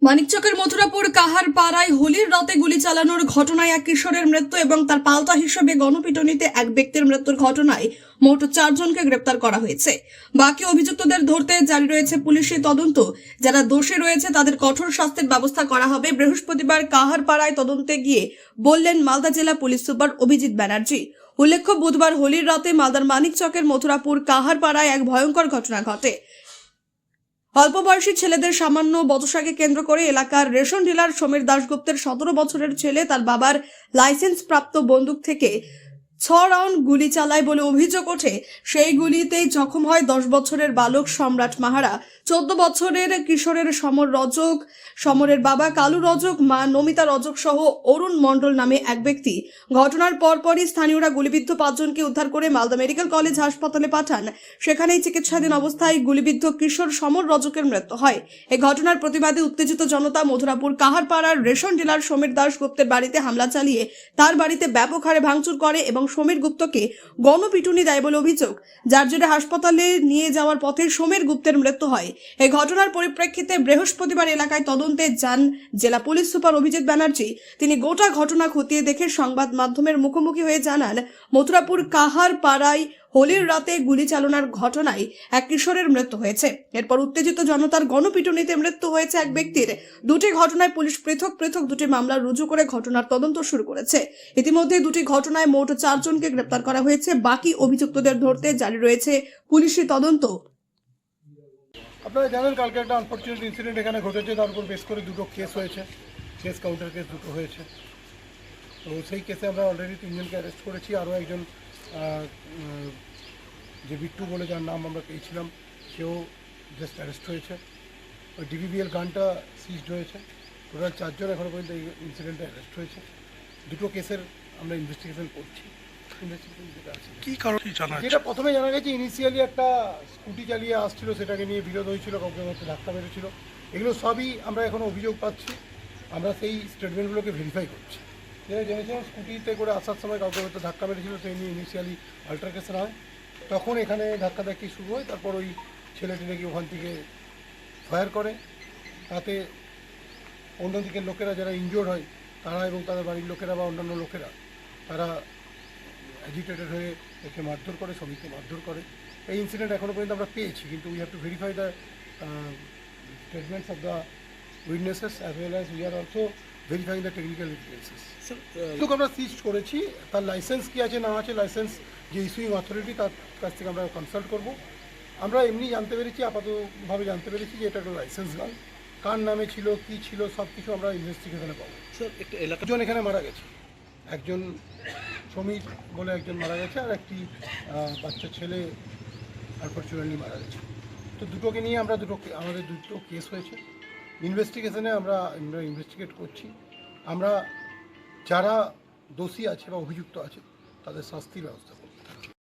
মানিকচকের মথুরাপুর কাহার পাড়ায় হোলির রাতে গুলি চালানোর ঘটনায় এক কিশোরের মৃত্যু এবং তার পাল্টা হিসেবে গণপিটুনিতে এক ব্যক্তির মৃত্যুর ঘটনায় মোট 4 জনকে গ্রেপ্তার করা হয়েছে। বাকি অভিযুক্তদের ধরতে জারি রয়েছে পুলিশি তদন্ত। যারা দোষী রয়েছে তাদের কঠোর শাস্তির ব্যবস্থা করা হবে। বৃহস্পতিবার কাহার পাড়ায় তদন্তে গিয়ে বললেন মালদা জেলা পুলিশ সুপার অভিজিৎ ব্যানার্জি। উল্লেখ্য, বুধবার হোলির রাতে মালদার মানিকচকের মথুরাপুর কাহার পাড়ায় এক ভয়ঙ্কর ঘটনা ঘটে। অল্প বয়সী ছেলেদের সামান্য বচসাকে কেন্দ্র করে এলাকার রেশন ডিলার সমীর দাশগুপ্তের 17 বছরের ছেলে তার বাবার লাইসেন্স প্রাপ্ত বন্দুক থেকে 6 রাউন্ড গুলি চালায় বলে অভিযোগ ওঠে। সেই গুলিতেই জখম হয় 10 বছরের বালক সম্রাট মাহারা, 14 বছরের কিশোরের সমর রজক, সমরের বাবা কালু রজক, মা নমিতা রজক সহ অরুণ মণ্ডল নামে এক ব্যক্তি। ঘটনার পরপরই স্থানীয়রা গুলিবিদ্ধ 5 জনকে উদ্ধার করে মালদা মেডিকেল কলেজ হাসপাতালে পাঠান। সেখানেই চিকিৎসাধীন অবস্থায় গুলিবিদ্ধ কিশোর সমর রজকের মৃত্যু হয়। এই ঘটনার প্রতিবাদে উত্তেজিত জনতা মথুরাপুর কাহারপাড়ার রেশন ডিলার সমীর দাশগুপ্তের বাড়িতে হামলা চালিয়ে তার বাড়িতে ব্যাপক হারে ভাঙচুর করে এবং সমীর গুপ্তকে গণপিটুনি দেয় বলে অভিযোগ, যার জেরে হাসপাতালে নিয়ে যাওয়ার পথে সমীর গুপ্তের মৃত্যু হয়। এই ঘটনার পরিপ্রেক্ষিতে বৃহস্পতিবার এলাকায় তদন্তে যান জেলা পুলিশ সুপার অভিজিৎ ব্যানার্জি। তিনি গোটা ঘটনা খতিয়ে দেখে সংবাদ মাধ্যমের মুখোমুখি হয়ে জানান, মথুরাপুর কাহার পাড়ায় হোলির রাতে গুলি চালনার ঘটনায় এক কিশোরের মৃত্যু হয়েছে। এরপর উত্তেজিত জনতার গণপিটুনিতে মৃত্যু হয়েছে এক ব্যক্তির। দুটি ঘটনায় পুলিশ পৃথক পৃথক দুটি মামলা রুজু করে ঘটনার তদন্ত শুরু করেছে। ইতিমধ্যে দুটি ঘটনায় মোট 4 জনকে গ্রেপ্তার করা হয়েছে। বাকি অভিযুক্তদের ধরতে জারি রয়েছে পুলিশি তদন্ত। আপনারা জানেন কালকে একটা আনফর্চুনেট ইনসিডেন্ট এখানে ঘটেছে, তার উপর বেশ করে দুটো কেস হয়েছে, কেস কাউন্টার কেস দুটো হয়েছে। তো সেই কেসে আমরা অলরেডি 3 জনকে অ্যারেস্ট করেছি। আরও একজন যে বিট্টু বলে যার নাম আমরা পেয়েছিলাম, সেও জাস্ট অ্যারেস্ট হয়েছে। ওই ডিভিবিএল গানটা সিজড হয়েছে। টোটাল 4 জন এখনও পর্যন্ত এই ইনসিডেন্টে অ্যারেস্ট হয়েছে। দুটো কেসের আমরা ইনভেস্টিগেশন করছি। কি কারণ কি জানা যেটা প্রথমে জানা গেছে, ইনিশিয়ালি একটা স্কুটি চালিয়ে আসছিল, সেটাকে নিয়ে বিরোধ হয়েছিল, কাউকে হয়তো ধাক্কা মেরেছিল। এগুলো সবই আমরা এখন অভিযোগ পাচ্ছি। আমরা সেই স্টেটমেন্টগুলোকে ভেরিফাই করছি। যেটা জেনেছিলাম স্কুটিতে করে আসার সময় কাউকে হয়তো ধাক্কা মেরেছিল, সেই নিয়ে ইনিশিয়ালি অল্টারকেশন হয়। তখন এখানে ধাক্কাধাক্কি শুরু হয়। তারপর ওই ছেলেটি নাকি ওখান থেকে ফায়ার করে। তাতে অন্যদিকের লোকেরা যারা ইনজোর্ড হয় তারা এবং তাদের বাড়ির লোকেরা বা অন্যান্য লোকেরা তারা অ্যাজিটেটেড হয়ে একে মারধর করে, শ্রমিককে মারধর করে। এই ইনসিডেন্ট এখনও পর্যন্ত আমরা পেয়েছি, কিন্তু we have to verify the statements of the witnesses as well as we are also verifying the technical evidences. কিন্তু আমরা সিজ করেছি। তার লাইসেন্স কী আছে না আছে, লাইসেন্স যে ইস্যুইং অথরিটি তার কাছ থেকে আমরা কনসাল্ট করব। আমরা এমনি জানতে পেরেছি, আপাতভাবে জানতে পেরেছি যে এটা একটা লাইসেন্স গান। কার নামে ছিল, কী ছিল, সব কিছু আমরা ইনভেস্টিগেশনে পাবো। স্যার একটা একজন এখানে মারা গেছে, একজন সমীর বলে একজন মারা গেছে, আর একটি বাচ্চা ছেলে আনফর্চুনেটলি মারা গেছে। তো দুটোকে নিয়ে আমাদের দুটো কেস হয়েছে। ইনভেস্টিগেশনে আমরা ইনভেস্টিগেট করছি। আমরা যারা দোষী আছে বা অভিযুক্ত আছে তাদের শাস্তির ব্যবস্থা করব।